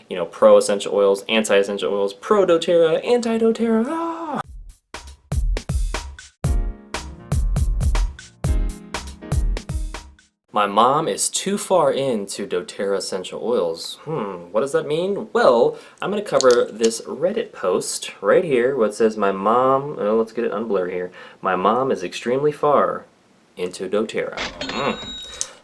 you know, pro essential oils, anti essential oils, pro doTERRA, anti doTERRA. Ah! My mom is too far into doTERRA essential oils. What does that mean? Well, I'm going to cover this Reddit post right here where it says my mom, let's get it unblurred here. My mom is extremely far into doTERRA.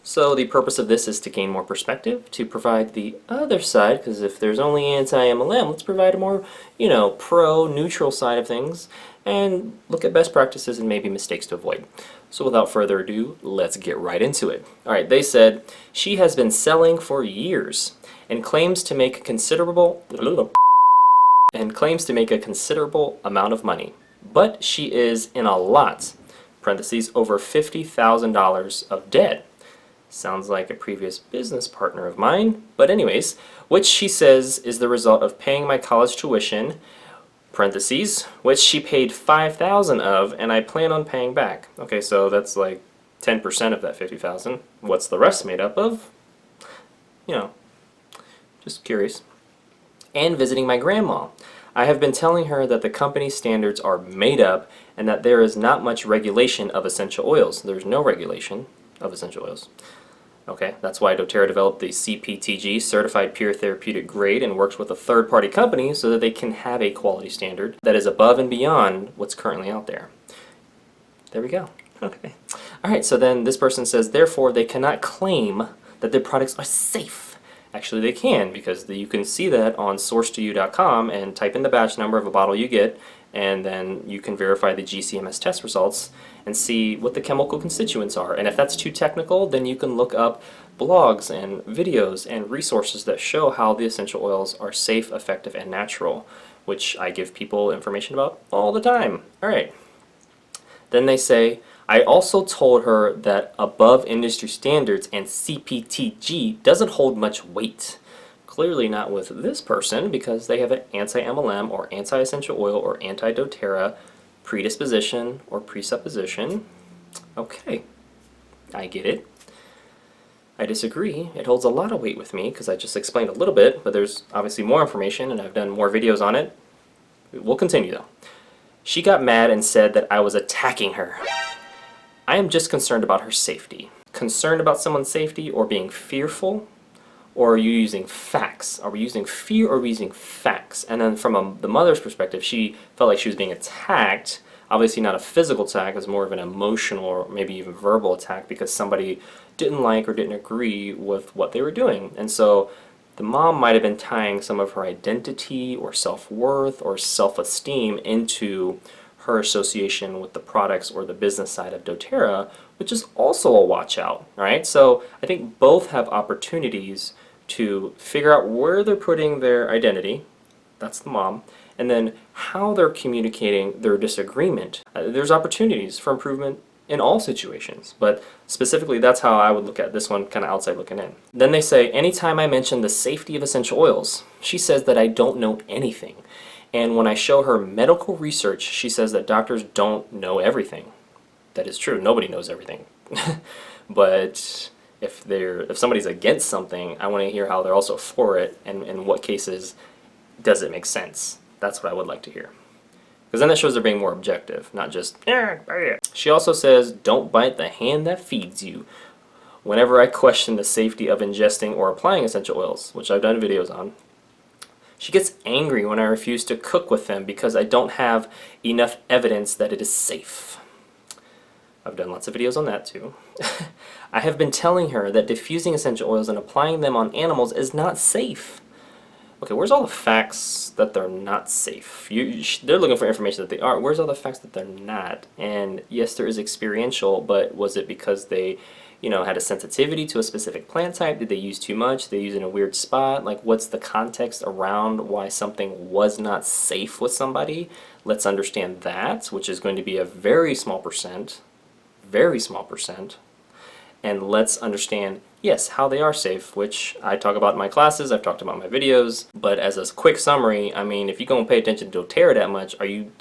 So the purpose of this is to gain more perspective, to provide the other side, because if there's only anti-MLM, let's provide a more, you know, pro-neutral side of things, and look at best practices and maybe mistakes to avoid. So without further ado, let's get right into it. Alright, they said, she has been selling for years and claims to make a considerable amount of money. But she is in a lot, parentheses, over $50,000 of debt. Sounds like a previous business partner of mine. But anyways, which she says is the result of paying my college tuition, parentheses, which she paid $5,000 of, and I plan on paying back. Okay, so that's like 10% of that $50,000. What's the rest made up of? You know, just curious. And visiting my grandma. I have been telling her that the company standards are made up and that there is not much regulation of essential oils. There's no regulation of essential oils. Okay, that's why doTERRA developed the CPTG, Certified Pure Therapeutic Grade, and works with a third-party company so that they can have a quality standard that is above and beyond what's currently out there. There we go. Okay. Alright, so then this person says, therefore, they cannot claim that their products are safe. Actually, they can, because you can see that on source2u.com and type in the batch number of a bottle you get, and then you can verify the GCMS test results and see what the chemical constituents are. And if that's too technical, then you can look up blogs and videos and resources that show how the essential oils are safe, effective, and natural, which I give people information about all the time. Alright. Then they say, I also told her that above industry standards and CPTG doesn't hold much weight. Clearly not with this person, because they have an anti-MLM or anti-essential oil or anti-doTERRA predisposition or presupposition. Okay, I get it. I disagree. It holds a lot of weight with me because I just explained a little bit, but there's obviously more information and I've done more videos on it. We'll continue though. She got mad and said that I was attacking her. I am just concerned about her safety. Concerned about someone's safety or being fearful? Or are you using facts? Are we using fear or are we using facts? And then from the mother's perspective, she felt like she was being attacked. Obviously not a physical attack, it was more of an emotional or maybe even verbal attack because somebody didn't like or didn't agree with what they were doing. And so the mom might have been tying some of her identity or self-worth or self-esteem into her association with the products or the business side of doTERRA, which is also a watch out, right? So I think both have opportunities to figure out where they're putting their identity, that's the mom, and then how they're communicating their disagreement. There's opportunities for improvement in all situations, but specifically that's how I would look at this one, kind of outside looking in. Then they say, anytime I mention the safety of essential oils, she says that I don't know anything. And when I show her medical research, she says that doctors don't know everything. That is true. Nobody knows everything. But if somebody's against something, I want to hear how they're also for it, and in what cases does it make sense. That's what I would like to hear. Because then that shows they're being more objective, not just, She also says, don't bite the hand that feeds you. Whenever I question the safety of ingesting or applying essential oils, which I've done videos on, she gets angry when I refuse to cook with them because I don't have enough evidence that it is safe. I've done lots of videos on that too. I have been telling her that diffusing essential oils and applying them on animals is not safe. Okay, where's all the facts that they're not safe? They're looking for information that they are. Where's all the facts that they're not? And yes, there is experiential, but was it because they, had a sensitivity to a specific plant type? Did they use too much? Did they use it in a weird spot? Like, what's the context around why something was not safe with somebody? Let's understand that, which is going to be a very small percent, and let's understand, yes, how they are safe, which I talk about in my classes, I've talked about in my videos, but as a quick summary, I mean, if you're going to pay attention to doTERRA that much, are you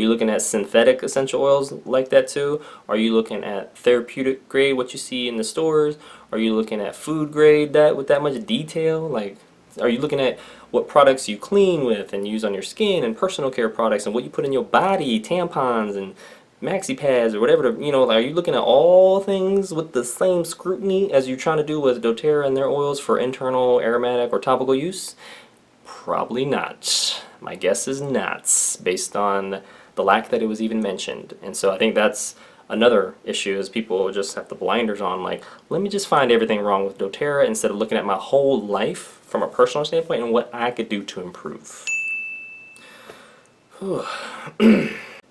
looking at synthetic essential oils like that too? Are you looking at therapeutic grade, what you see in the stores? Are you looking at food grade with that much detail? Like, Are you looking at what products you clean with and use on your skin and personal care products and what you put in your body, tampons and maxi pads or whatever, are you looking at all things with the same scrutiny as you're trying to do with doTERRA and their oils for internal, aromatic, or topical use? Probably not. My guess is not, based on the lack that it was even mentioned. And so I think that's another issue, is people just have the blinders on, like, let me just find everything wrong with doTERRA instead of looking at my whole life from a personal standpoint and what I could do to improve.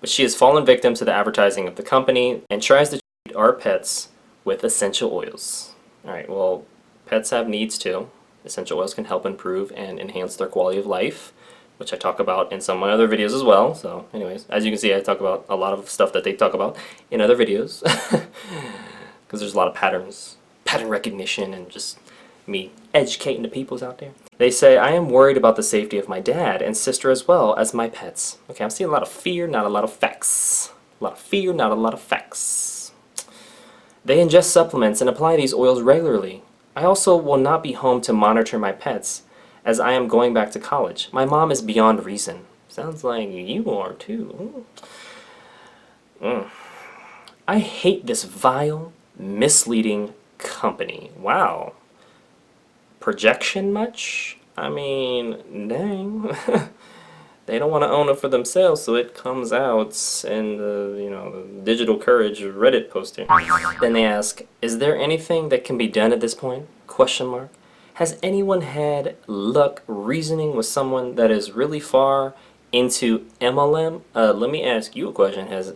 But she has fallen victim to the advertising of the company and tries to treat our pets with essential oils. Alright, well, pets have needs too. Essential oils can help improve and enhance their quality of life, which I talk about in some of my other videos as well. So anyways, as you can see, I talk about a lot of stuff that they talk about in other videos. Because there's a lot of pattern recognition, and just me educating the peoples out there. They say, I am worried about the safety of my dad and sister as well as my pets. Okay, I'm seeing a lot of fear, not a lot of facts. A lot of fear, not a lot of facts. They ingest supplements and apply these oils regularly. I also will not be home to monitor my pets, as I am going back to college. My mom is beyond reason. Sounds like you are too. I hate this vile, misleading company. Wow. Projection much? I mean, dang. They don't want to own it for themselves, so it comes out in the Digital Courage Reddit posting. Then they ask, is there anything that can be done at this point? Question mark. Has anyone had luck reasoning with someone that is really far into MLM? Let me ask you a question. Has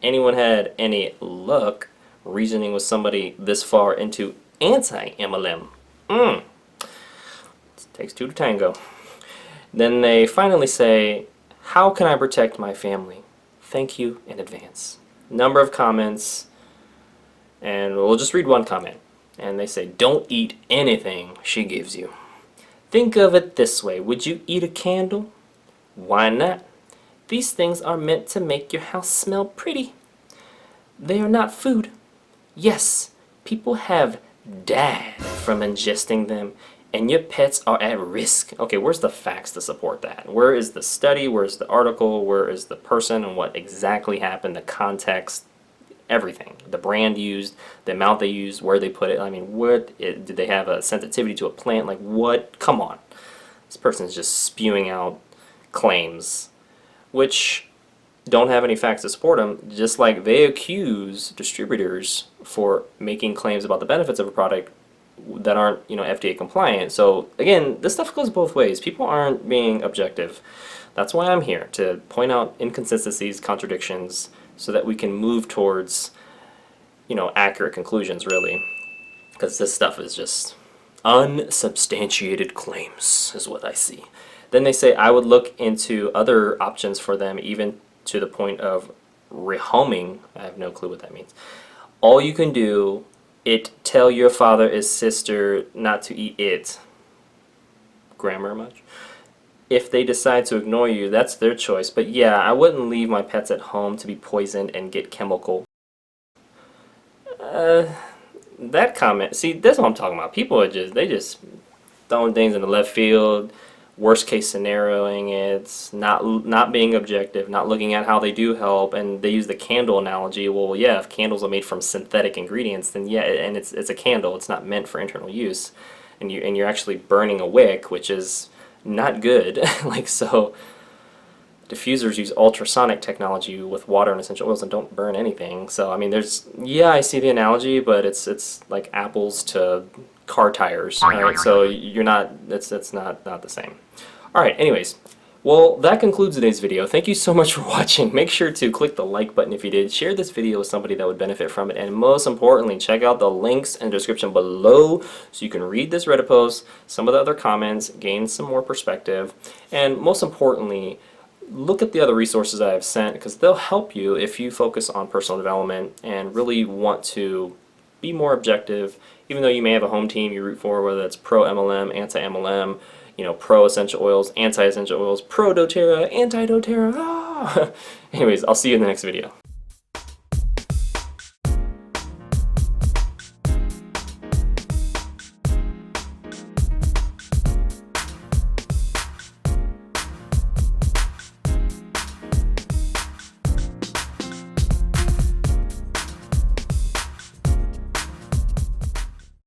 anyone had any luck reasoning with somebody this far into anti-MLM? Takes two to tango. Then they finally say, how can I protect my family? Thank you in advance. Number of comments, and we'll just read one comment. And they say, don't eat anything she gives you. Think of it this way. Would you eat a candle? Why not? These things are meant to make your house smell pretty. They are not food. Yes, people have died from ingesting them, and your pets are at risk. Okay, where's the facts to support that? Where is the study? Where's the article? Where is the person and what exactly happened, the context, everything? The brand used, the amount they used, where they put it. I mean, did they have a sensitivity to a plant? Like, what? Come on. This person's just spewing out claims which don't have any facts to support them, just like they accuse distributors for making claims about the benefits of a product that aren't, FDA compliant. So again, this stuff goes both ways. People aren't being objective. That's why I'm here, to point out inconsistencies, contradictions, so that we can move towards, accurate conclusions, really. Because this stuff is just unsubstantiated claims, is what I see. Then they say, I would look into other options for them, even to the point of rehoming. I have no clue what that means. All you can do, tell your father or sister not to eat it. Grammar much? If they decide to ignore you, that's their choice. But yeah, I wouldn't leave my pets at home to be poisoned and get chemical. That comment, see, that's what I'm talking about. People are just throwing things in the left field, worst case scenarioing it, not being objective, not looking at how they do help, and they use the candle analogy. Well, yeah, if candles are made from synthetic ingredients, then yeah, and it's a candle. It's not meant for internal use, and you're actually burning a wick, which is not good. Like, so diffusers use ultrasonic technology with water and essential oils and don't burn anything. So I mean, I see the analogy, but it's like apples to car tires. All right, so you're not, it's not the same. All right, anyways, well, that concludes today's video. Thank you so much for watching. Make sure to click the like button if you did. Share this video with somebody that would benefit from it. And most importantly, check out the links in the description below so you can read this Reddit post, some of the other comments, gain some more perspective, and most importantly, look at the other resources I have sent, because they'll help you if you focus on personal development and really want to be more objective. Even though you may have a home team you root for, whether it's pro-MLM, anti-MLM, pro-essential oils, anti-essential oils, pro-doTERRA, anti-doTERRA. Anyways, I'll see you in the next video.